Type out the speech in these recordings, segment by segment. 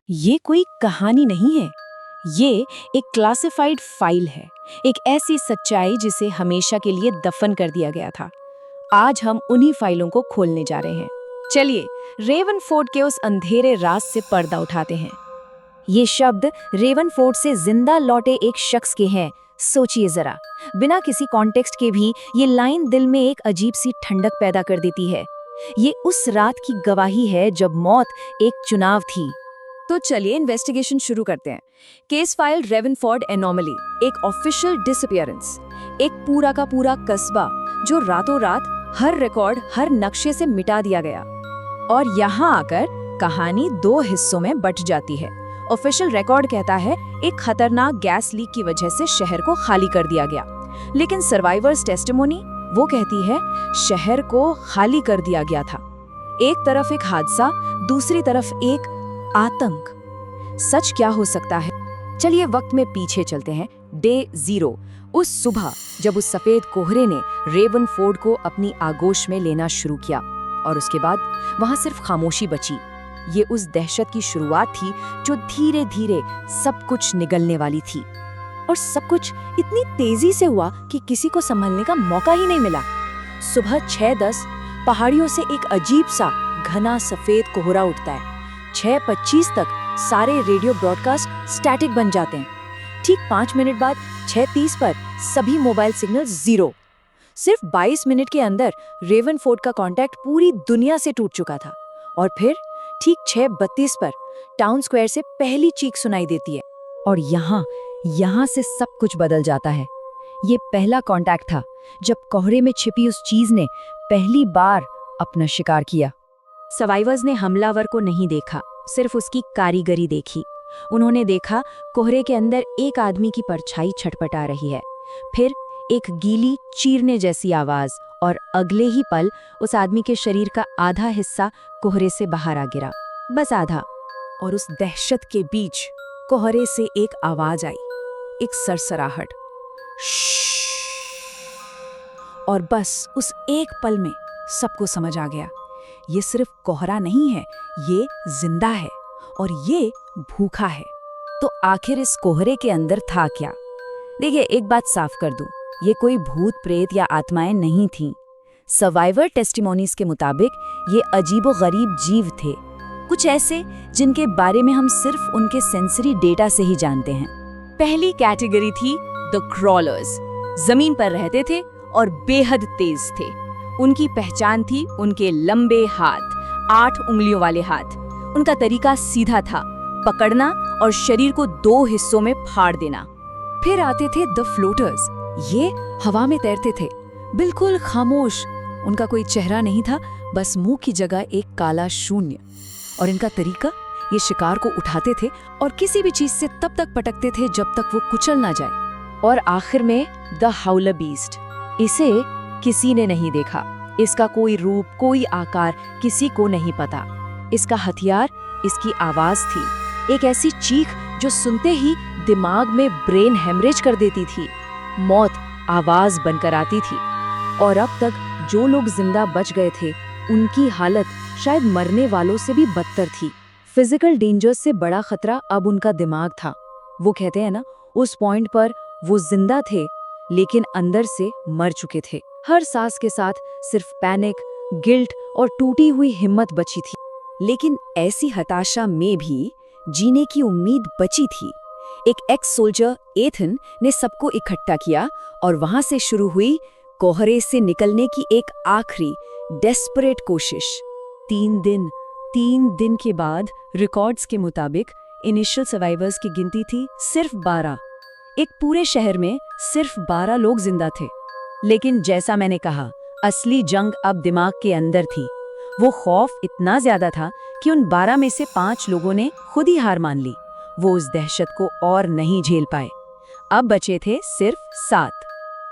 ये कोई कहानी नहीं है, ये एक क्लासिफाइड फाइल है, एक ऐसी सच्चाई जिसे हमेशा के लिए दफन कर दिया गया था। आज हम उन्हीं फाइलों को खोलने जा रहे हैं। चलिए रेवनफोर्ट के उस अंधेरे राज से पर्दा उठाते हैं। ये शब्द रेवनफोर्ट से जिंदा लौटे एक शख्स के हैं। सोचिए जरा, बिना किसी कॉन्टेक्स्ट के भी ये लाइन दिल में एक अजीब सी ठंडक पैदा कर देती है। ये उस रात की गवाही है जब मौत एक चुनाव थी। तो चलिए इन्वेस्टिगेशन शुरू करते हैं। केस फाइल रेवनफोर्ट एनोमली, एक ऑफिशियल डिसअपीयरेंस, एक पूरा का पूरा कस्बा जो रातों रात हर रिकॉर्ड, हर नक्शे से मिटा दिया गया। और यहाँ आकर कहानी दो हिस्सों में बट जाती है। ऑफिशियल रिकॉर्ड कहता है एक खतरनाक गैस लीक की वजह से शहर को खाली कर दिया गया, लेकिन सर्वाइवर्स टेस्टिमोनी वो कहती है शहर को खाली कर दिया गया था। एक तरफ एक हादसा, दूसरी तरफ एक आतंक। सच क्या हो सकता है? चलिए वक्त में पीछे चलते हैं। डे 0, उस सुबह जब उस सफेद कोहरे ने रेवनफोर्ट को अपनी आगोश में लेना शुरू किया, और उसके बाद वहां सिर्फ खामोशी बची। ये उस दहशत की शुरुआत थी जो धीरे धीरे सब कुछ निगलने वाली थी। और सब कुछ इतनी तेजी से हुआ कि किसी को संभलने का मौका ही नहीं मिला। सुबह 6:10 पहाड़ियों से एक अजीब सा घना सफेद कोहरा उठता है। 6:25 तक सारे रेडियो ब्रॉडकास्ट स्टैटिक बन जाते हैं। ठीक 5 मिनट बाद 6:30 पर सभी मोबाइल सिग्नल 0। सिर्फ 22 मिनट के अंदर रेवनफोर्ट का कांटेक्ट पूरी दुनिया से टूट चुका था। और फिर ठीक 6:32 पर टाउन स्क्वायर से पहली चीख सुनाई देती है। और यहाँ से सब कुछ बदल जाता है। ये पहला कांटेक्ट था जब कोहरे में छिपी उस चीज ने पहली बार अपना शिकार किया। सर्वाइवर्स ने हमलावर को नहीं देखा, सिर्फ उसकी कारीगरी देखी। उन्होंने देखा कोहरे के अंदर एक आदमी की परछाई छटपटा रही है, फिर एक गीली चीरने जैसी आवाज, और अगले ही पल उस आदमी के शरीर का आधा हिस्सा कोहरे से बाहर आ गिरा, बस आधा। और उस दहशत के बीच कोहरे से एक आवाज आई, एक सरसराहट, और बस उस एक पल में सबको समझ आ गया, ये सिर्फ कोहरा नहीं है, ये जिंदा है और ये भूखा है। तो आखिर इस कोहरे के अंदर था क्या? देखिए, एक बात साफ कर दूं, ये कोई भूत प्रेत या आत्माएं नहीं थीं। सर्वाइवर टेस्टिमोनीज के मुताबिक ये अजीबो-गरीब जीव थे, कुछ ऐसे जिनके बारे में हम सिर्फ उनके सेंसरी डेटा से ही जानते हैं। पहली कैटेगरी थी द क्रॉलर्स। जमीन पर रहते थे और बेहद तेज थे। उनकी पहचान थी उनके लंबे हाथ, 8 उंगलियों वाले हाथ। उनका तरीका सीधा था, पकड़ना और शरीर को 2 हिस्सों में फाड़ देना। फिर आते थे द फ्लोटर्स। ये हवा में तैरते थे, बिल्कुल खामोश। उनका कोई चेहरा नहीं था, बस मुंह की जगह एक काला शून्य। और इनका तरीका, ये शिकार को उठाते थे और किसी भी चीज से तब तक पटकते थे जब तक वो कुचल ना जाए। और आखिर में द हाउलर बीस्ट। इसे किसी ने नहीं देखा, इसका कोई रूप, कोई आकार किसी को नहीं पता। इसका हथियार इसकी आवाज थी, एक ऐसी चीख जो सुनते ही दिमाग में ब्रेन हेमरेज कर देती थी। मौत आवाज बनकर आती थी। और अब तक जो लोग जिंदा बच गए थे, उनकी हालत शायद मरने वालों से भी बदतर थी। फिजिकल डेंजर से बड़ा खतरा अब उनका दिमाग था। वो कहते हैं ना, उस पॉइंट पर वो जिंदा थे लेकिन अंदर से मर चुके थे। हर सांस के साथ सिर्फ पैनिक, गिल्ट और टूटी हुई हिम्मत बची थी। लेकिन ऐसी हताशा में भी जीने की उम्मीद बची थी। एक एक्स सोल्जर एथन ने सबको इकट्ठा किया और वहां से शुरू हुई कोहरे से निकलने की एक आखिरी डेस्परेट कोशिश। 3 दिन के बाद रिकॉर्ड्स के मुताबिक इनिशियल सर्वाइवर्स की गिनती थी सिर्फ 12। एक पूरे शहर में सिर्फ 12 लोग जिंदा थे। लेकिन जैसा मैंने कहा, असली जंग अब दिमाग के अंदर थी। वो खौफ इतना ज्यादा था कि उन 12 में से 5 लोगों ने खुद ही हार मान ली। वो उस दहशत को और नहीं झेल पाए। अब बचे थे सिर्फ 7।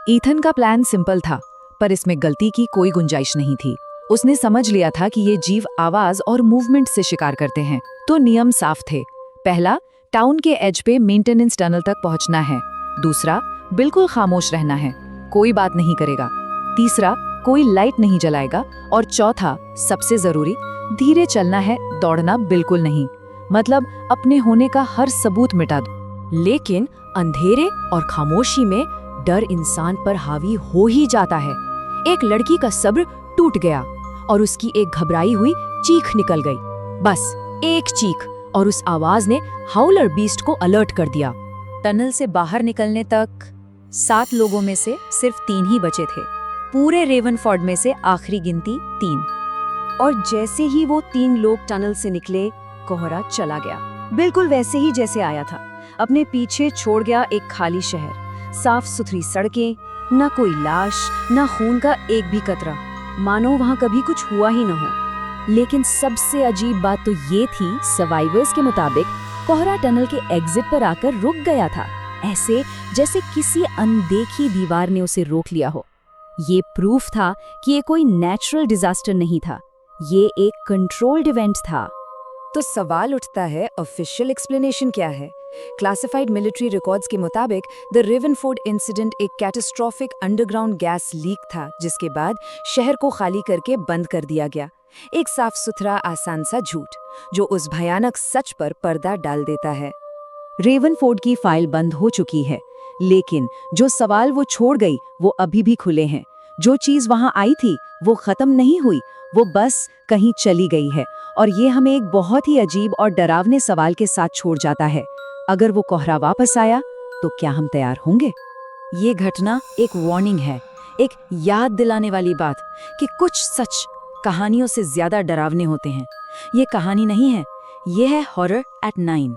ईथन का प्लान सिंपल था, पर इसमें गलती की कोई गुंजाइश नहीं थी। उसने समझ लिया था कि ये जीव आवाज और मूवमेंट से शिकार करते हैं। तो नियम साफ थे। पहला, टाउन के एज पे मेंटेनेंस टनल तक पहुंचना है। दूसरा, बिल्कुल खामोश रहना है, कोई बात नहीं करेगा। तीसरा, कोई लाइट नहीं जलाएगा। और चौथा, सबसे जरूरी, धीरे चलना है, दौड़ना बिल्कुल नहीं। मतलब अपने होने का हर सबूत मिटा दो। लेकिन अंधेरे और खामोशी में डर इंसान पर हावी हो ही जाता है। एक लड़की का सब्र टूट गया और उसकी एक घबराई हुई चीख निकल गई। बस एक चीख, और उस आवाज ने हाउलर बीस्ट को अलर्ट कर दिया। टनल से बाहर निकलने तक 7 लोगों में से सिर्फ 3 ही बचे थे। पूरे रेवनफोर्ड में से आखिरी गिनती 3। और जैसे ही वो 3 लोग टनल से निकले, कोहरा चला गया, बिल्कुल वैसे ही जैसे आया था। अपने पीछे छोड़ गया एक खाली शहर, साफ सुथरी सड़कें, न कोई लाश, न खून का एक भी कतरा, मानो वहां कभी कुछ हुआ ही न हो। लेकिन सबसे अजीब बात तो ये थी, सर्वाइवर्स के मुताबिक कोहरा टनल के एग्जिट पर आकर रुक गया था, ऐसे जैसे किसी अनदेखी दीवार ने उसे रोक लिया हो। ये प्रूफ था कि ये कोई नेचुरल डिजास्टर नहीं था, ये एक कंट्रोल्ड इवेंट था। तो सवाल उठता है, ऑफिशियल एक्सप्लेनेशन क्या है? क्लासिफाइड मिलिट्री रिकॉर्ड्स के मुताबिक द रेवनफोर्ड इंसिडेंट एक कैटास्ट्रोफिक अंडरग्राउंड गैस लीक था, जिसके बाद शहर को खाली करके बंद कर दिया गया। एक साफ सुथरा आसान सा झूठ जो उस भयानक सच पर पर्दा डाल देता है। रेवनफोर्ड की फाइल बंद हो चुकी है, लेकिन जो सवाल वो छोड़ गई वो अभी भी खुले हैं। जो चीज वहां आई थी वो खत्म नहीं हुई, वो बस कहीं चली गई है। और ये हमें एक बहुत ही अजीब और डरावने सवाल के साथ छोड़ जाता है, अगर वो कोहरा वापस आया तो क्या हम तैयार होंगे? ये घटना एक वार्निंग है, एक याद दिलाने वाली बात कि कुछ सच कहानियों से ज्यादा डरावने होते हैं। ये कहानी नहीं है, ये है हॉरर एट 9।